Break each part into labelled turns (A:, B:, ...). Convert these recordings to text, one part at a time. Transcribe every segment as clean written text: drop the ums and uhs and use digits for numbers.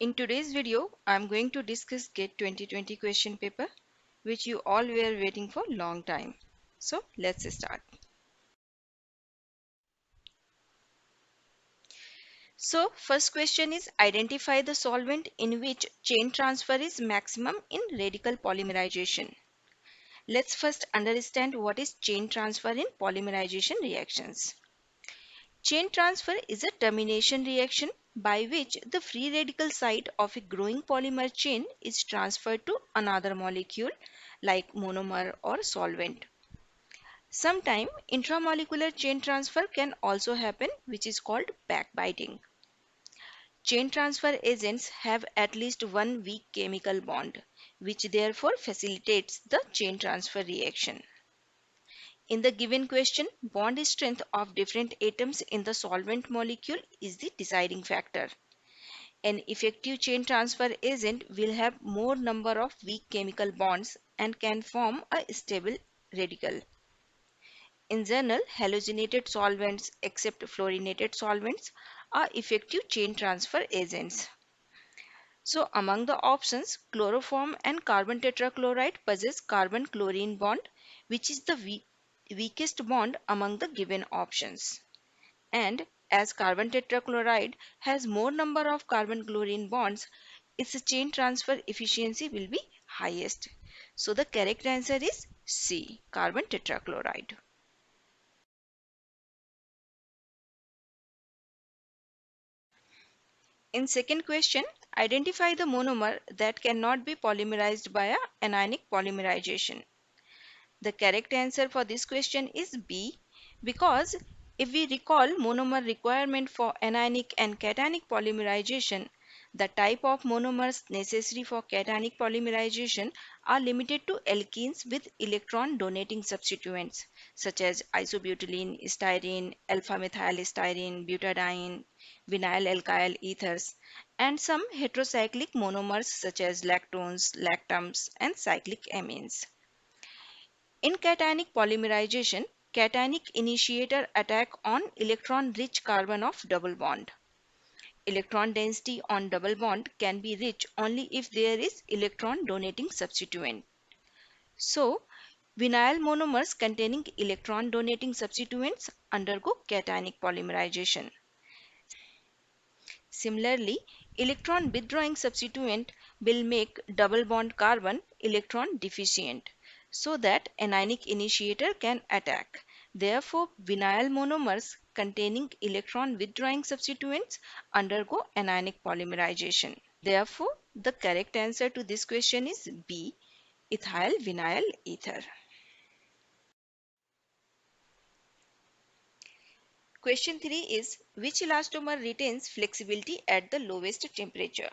A: In today's video, I am going to discuss GATE 2020 question paper, which you all were waiting for long time. So let's start. So first question is identify the solvent in which chain transfer is maximum in radical polymerization. Let's first understand what is chain transfer in polymerization reactions. Chain transfer is a termination reaction by which the free radical site of a growing polymer chain is transferred to another molecule like monomer or solvent. Sometimes intramolecular chain transfer can also happen, which is called backbiting. Chain transfer agents have at least one weak chemical bond, which therefore facilitates the chain transfer reaction. In the given question, bond strength of different atoms in the solvent molecule is the deciding factor. An effective chain transfer agent will have more number of weak chemical bonds and can form a stable radical. In general, halogenated solvents except fluorinated solvents are effective chain transfer agents. So among the options, chloroform and carbon tetrachloride possess carbon-chlorine bond, which is the weakest bond among the given options. And as carbon tetrachloride has more number of carbon-chlorine bonds, its chain transfer efficiency will be highest. So the correct answer is C, carbon tetrachloride. In second question, identify the monomer that cannot be polymerized by a anionic polymerization. The correct answer for this question is B, because if we recall monomer requirement for anionic and cationic polymerization, the type of monomers necessary for cationic polymerization are limited to alkenes with electron donating substituents such as isobutylene, styrene, alpha-methylstyrene, butadiene, vinyl alkyl ethers, and some heterocyclic monomers such as lactones, lactams, and cyclic amines. In cationic polymerization, cationic initiator attack on electron-rich carbon of double bond. Electron density on double bond can be rich only if there is electron donating substituent. So, vinyl monomers containing electron donating substituents undergo cationic polymerization. Similarly, electron withdrawing substituent will make double bond carbon electron deficient so that anionic initiator can attack. Therefore, vinyl monomers containing electron withdrawing substituents undergo anionic polymerization. Therefore, the correct answer to this question is B, ethyl vinyl ether. Question 3 is which elastomer retains flexibility at the lowest temperature?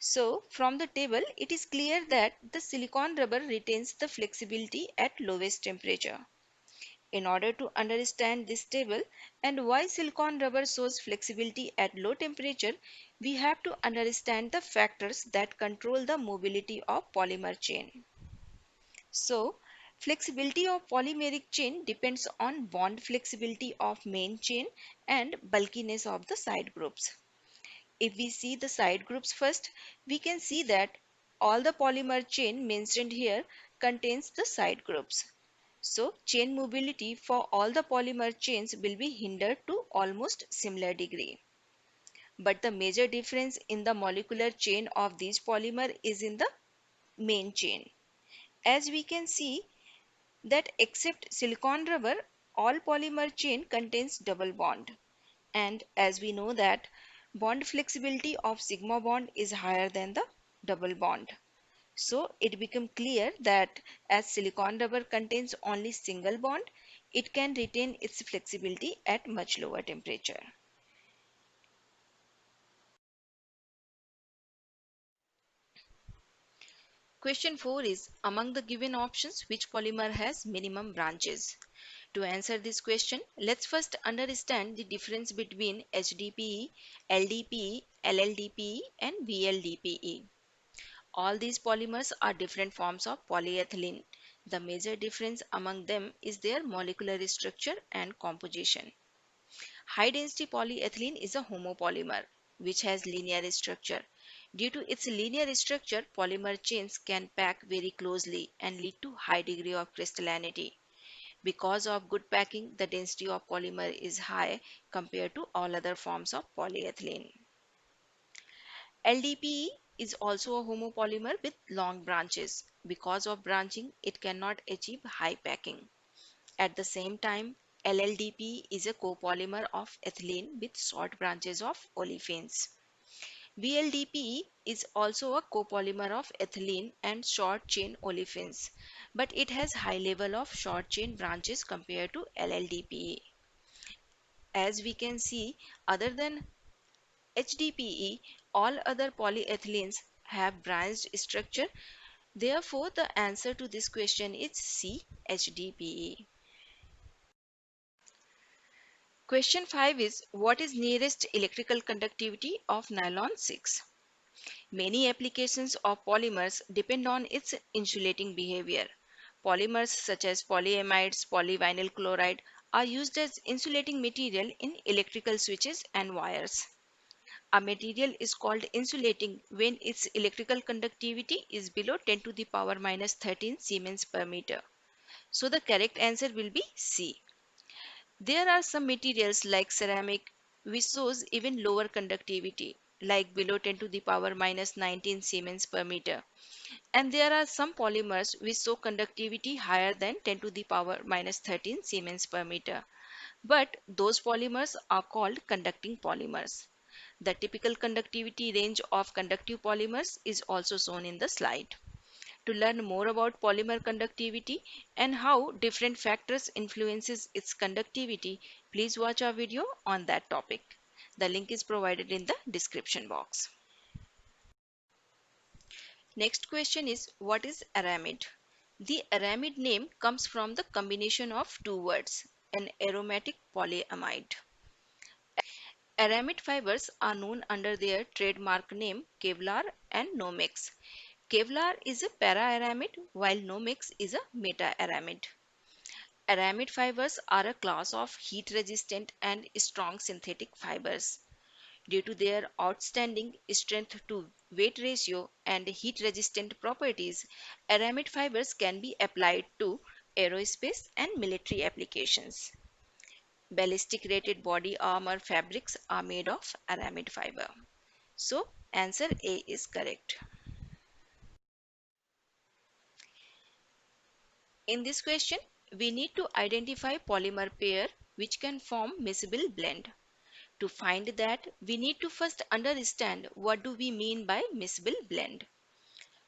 A: So, from the table, it is clear that the silicon rubber retains the flexibility at lowest temperature. In order to understand this table and why silicon rubber shows flexibility at low temperature, we have to understand the factors that control the mobility of polymer chain. So, flexibility of polymeric chain depends on bond flexibility of main chain and bulkiness of the side groups. If we see the side groups first, we can see that all the polymer chain mentioned here contains the side groups. So, chain mobility for all the polymer chains will be hindered to almost similar degree. But the major difference in the molecular chain of these polymer is in the main chain. As we can see that except silicon rubber, all polymer chain contains double bond. And as we know that bond flexibility of sigma bond is higher than the double bond. So it becomes clear that as silicon rubber contains only single bond, it can retain its flexibility at much lower temperature. Question 4 is among the given options, which polymer has minimum branches? To answer this question, let's first understand the difference between HDPE, LDPE, LLDPE, and VLDPE. All these polymers are different forms of polyethylene. The major difference among them is their molecular structure and composition. High density polyethylene is a homopolymer, which has linear structure. Due to its linear structure, polymer chains can pack very closely and lead to high degree of crystallinity. Because of good packing, the density of polymer is high compared to all other forms of polyethylene. LDPE is also a homopolymer with long branches. Because of branching, it cannot achieve high packing. At the same time, LLDPE is a copolymer of ethylene with short branches of olefins. VLDPE is also a copolymer of ethylene and short chain olefins, but it has high level of short chain branches compared to LLDPE. As we can see, other than HDPE, all other polyethylenes have branched structure. Therefore, the answer to this question is C, HDPE. Question 5 is, what is nearest electrical conductivity of nylon 6? Many applications of polymers depend on its insulating behavior. Polymers such as polyamides, polyvinyl chloride are used as insulating material in electrical switches and wires. A material is called insulating when its electrical conductivity is below 10 to the power minus 13 Siemens per meter. So the correct answer will be C. There are some materials like ceramic which shows even lower conductivity, like below 10 to the power minus 19 Siemens per meter. And there are some polymers which show conductivity higher than 10 to the power minus 13 Siemens per meter. But those polymers are called conducting polymers. The typical conductivity range of conductive polymers is also shown in the slide. To learn more about polymer conductivity and how different factors influences its conductivity, please watch our video on that topic. The link is provided in the description box. Next question is, what is aramid? The aramid name comes from the combination of two words, an aromatic polyamide. Aramid fibers are known under their trademark name Kevlar and Nomex. Kevlar is a para-aramid while Nomex is a meta-aramid. Aramid fibers are a class of heat-resistant and strong synthetic fibers. Due to their outstanding strength to weight ratio and heat-resistant properties, aramid fibers can be applied to aerospace and military applications. Ballistic rated body armor fabrics are made of aramid fiber. So, answer A is correct. In this question, we need to identify polymer pair which can form miscible blend. To find that, we need to first understand what do we mean by miscible blend.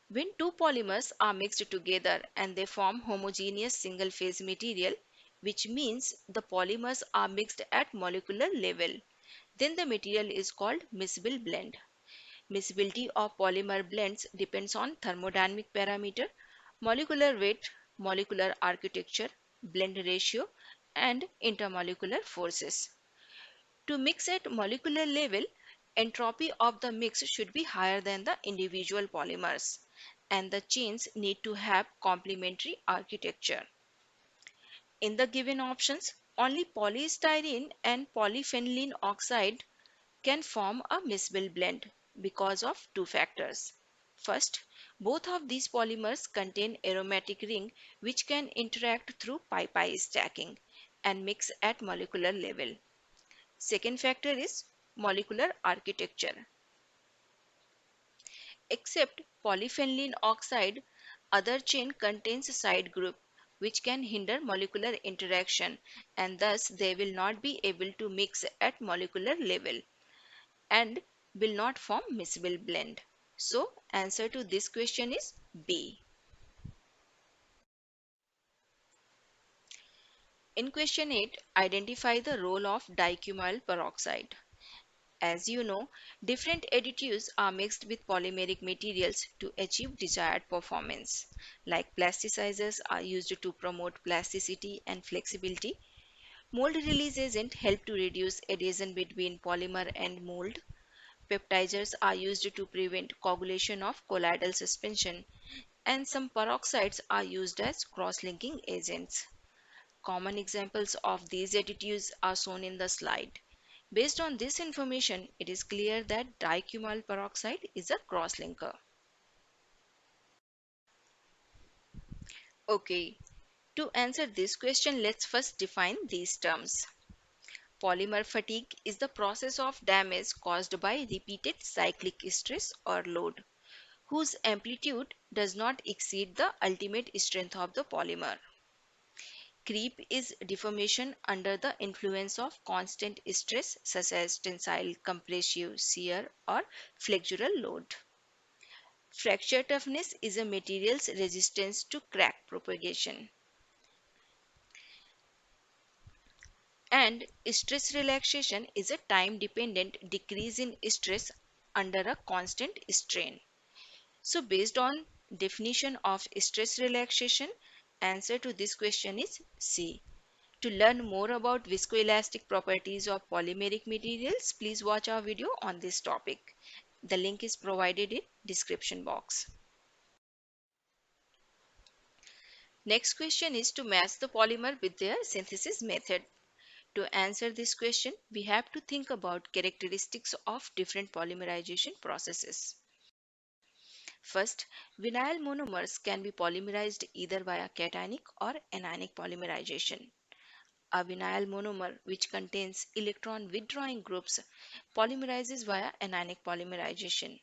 A: When two polymers are mixed together and they form homogeneous single phase material, which means the polymers are mixed at molecular level, then the material is called miscible blend. Miscibility of polymer blends depends on thermodynamic parameter, molecular weight, molecular architecture, blend ratio, and intermolecular forces. To mix at molecular level, entropy of the mix should be higher than the individual polymers, and the chains need to have complementary architecture. In the given options, only polystyrene and polyphenylene oxide can form a miscible blend because of two factors. First, both of these polymers contain aromatic ring which can interact through pi-pi stacking and mix at molecular level. Second factor is molecular architecture. Except polyphenylene oxide, other chain contains side group which can hinder molecular interaction, and thus they will not be able to mix at molecular level and will not form miscible blend. So answer to this question is B. In question 8, identify the role of dicutyl peroxide. As you know, different additives are mixed with polymeric materials to achieve desired performance. Like plasticizers are used to promote plasticity and flexibility. Mold release agent help to reduce adhesion between polymer and mold. Peptizers are used to prevent coagulation of colloidal suspension, and some peroxides are used as cross-linking agents. Common examples of these additives are shown in the slide. Based on this information, it is clear that dicumyl peroxide is a crosslinker. Okay, to answer this question, let's first define these terms. Polymer fatigue is the process of damage caused by repeated cyclic stress or load, whose amplitude does not exceed the ultimate strength of the polymer. Creep is deformation under the influence of constant stress such as tensile, compressive, shear, or flexural load. Fracture toughness is a material's resistance to crack propagation. And stress relaxation is a time-dependent decrease in stress under a constant strain. So based on definition of stress relaxation, answer to this question is C. To learn more about viscoelastic properties of polymeric materials, please watch our video on this topic. The link is provided in description box. Next question is to match the polymer with their synthesis method. To answer this question, we have to think about characteristics of different polymerization processes. First, vinyl monomers can be polymerized either via cationic or anionic polymerization. A vinyl monomer which contains electron withdrawing groups polymerizes via anionic polymerization.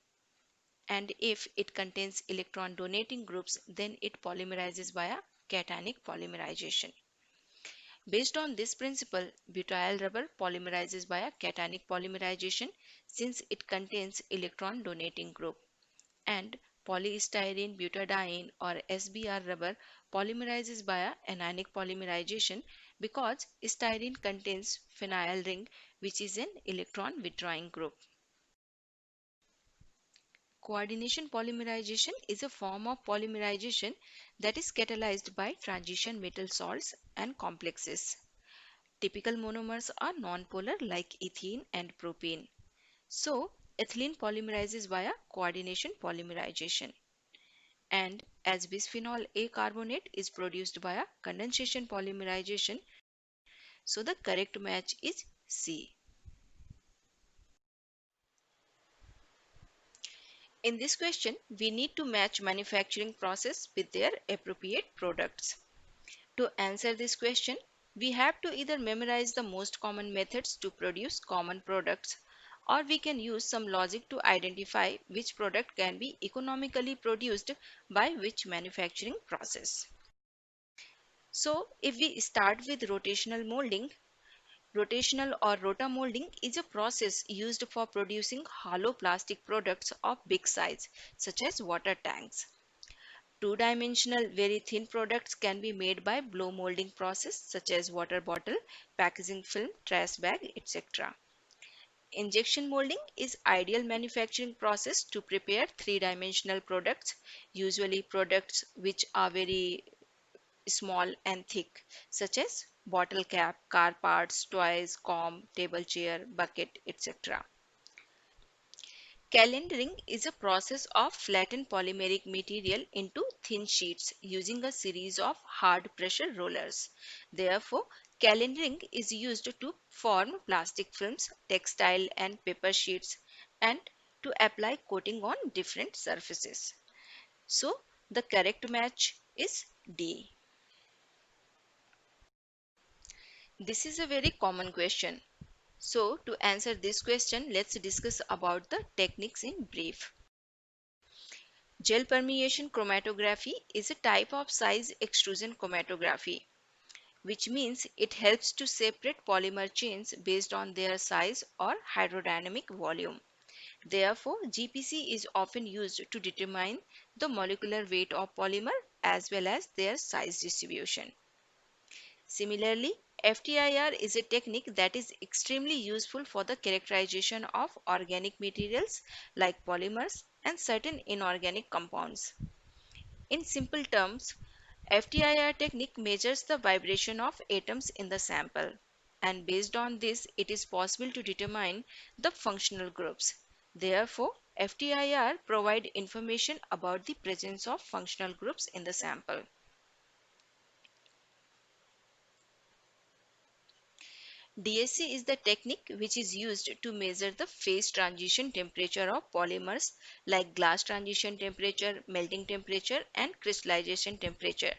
A: And if it contains electron donating groups, then it polymerizes via cationic polymerization. Based on this principle, butyl rubber polymerizes via cationic polymerization since it contains electron donating group. And polystyrene butadiene or SBR rubber polymerizes via anionic polymerization because styrene contains phenyl ring which is an electron withdrawing group. Coordination polymerization is a form of polymerization that is catalyzed by transition metal salts and complexes. Typical monomers are nonpolar like ethene and propane. So, ethylene polymerizes via coordination polymerization. And as bisphenol A carbonate is produced via condensation polymerization, so the correct match is C. In this question, we need to match manufacturing process with their appropriate products. To answer this question, we have to either memorize the most common methods to produce common products, or we can use some logic to identify which product can be economically produced by which manufacturing process. So, if we start with rotational molding, rotational or rotamolding is a process used for producing hollow plastic products of big size, such as water tanks. Two-dimensional, very thin products can be made by blow molding process such as water bottle, packaging film, trash bag, etc. Injection molding is ideal manufacturing process to prepare three-dimensional products, usually products which are very small and thick, such as bottle cap, car parts, toys, comb, table chair, bucket, etc. Calendering is a process of flatten polymeric material into thin sheets using a series of hard pressure rollers. Therefore, calendering is used to form plastic films, textile and paper sheets and to apply coating on different surfaces. So, the correct match is D. This is a very common question. So, to answer this question, let's discuss about the techniques in brief. Gel permeation chromatography is a type of size extrusion chromatography, which means it helps to separate polymer chains based on their size or hydrodynamic volume. Therefore, GPC is often used to determine the molecular weight of polymer as well as their size distribution. Similarly, FTIR is a technique that is extremely useful for the characterization of organic materials like polymers and certain inorganic compounds. In simple terms, FTIR technique measures the vibration of atoms in the sample, and based on this, it is possible to determine the functional groups. Therefore, FTIR provide information about the presence of functional groups in the sample. DSC is the technique which is used to measure the phase transition temperature of polymers like glass transition temperature, melting temperature, and crystallization temperature.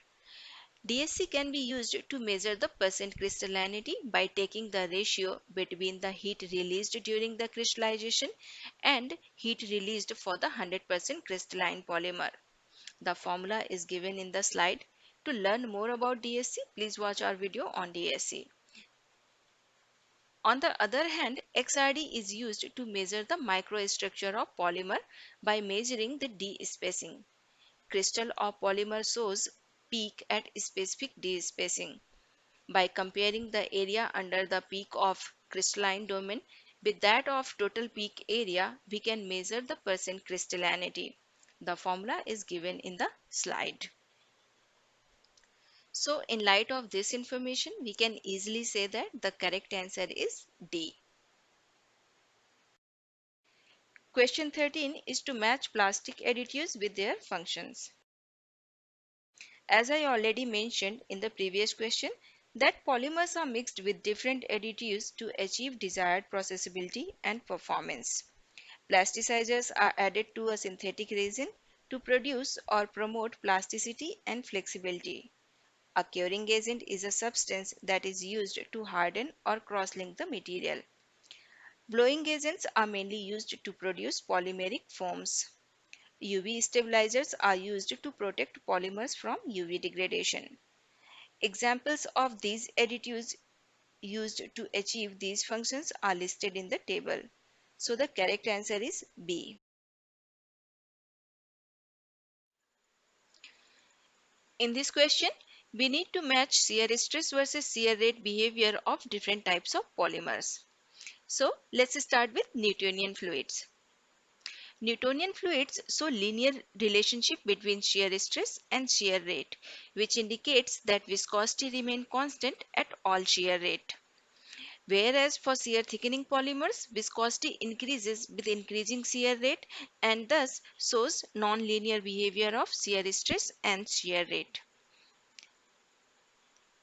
A: DSC can be used to measure the percent crystallinity by taking the ratio between the heat released during the crystallization and heat released for the 100% crystalline polymer. The formula is given in the slide. To learn more about DSC, please watch our video on DSC. On the other hand, XRD is used to measure the microstructure of polymer by measuring the D spacing. Crystal or polymer shows peak at specific D spacing. By comparing the area under the peak of crystalline domain with that of total peak area, we can measure the percent crystallinity. The formula is given in the slide. So, in light of this information, we can easily say that the correct answer is D. Question 13 is to match plastic additives with their functions. As I already mentioned in the previous question, that polymers are mixed with different additives to achieve desired processability and performance. Plasticizers are added to a synthetic resin to produce or promote plasticity and flexibility. A curing agent is a substance that is used to harden or cross-link the material. Blowing agents are mainly used to produce polymeric foams. UV stabilizers are used to protect polymers from UV degradation. Examples of these additives used to achieve these functions are listed in the table. So the correct answer is B. In this question, we need to match shear stress versus shear rate behavior of different types of polymers. So let's start with Newtonian fluids. Newtonian fluids show linear relationship between shear stress and shear rate, which indicates that viscosity remains constant at all shear rate. Whereas for shear thickening polymers, viscosity increases with increasing shear rate and thus shows non-linear behavior of shear stress and shear rate.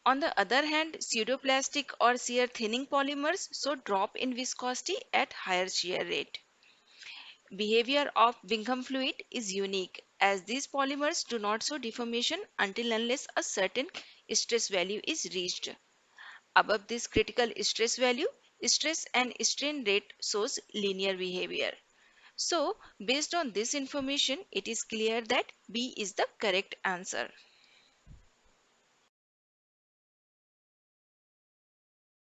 A: On the other hand, pseudoplastic or shear thinning polymers show drop in viscosity at higher shear rate. Behavior of Bingham fluid is unique as these polymers do not show deformation until unless a certain stress value is reached. Above this critical stress value, stress and strain rate shows linear behavior. So, based on this information, it is clear that B is the correct answer.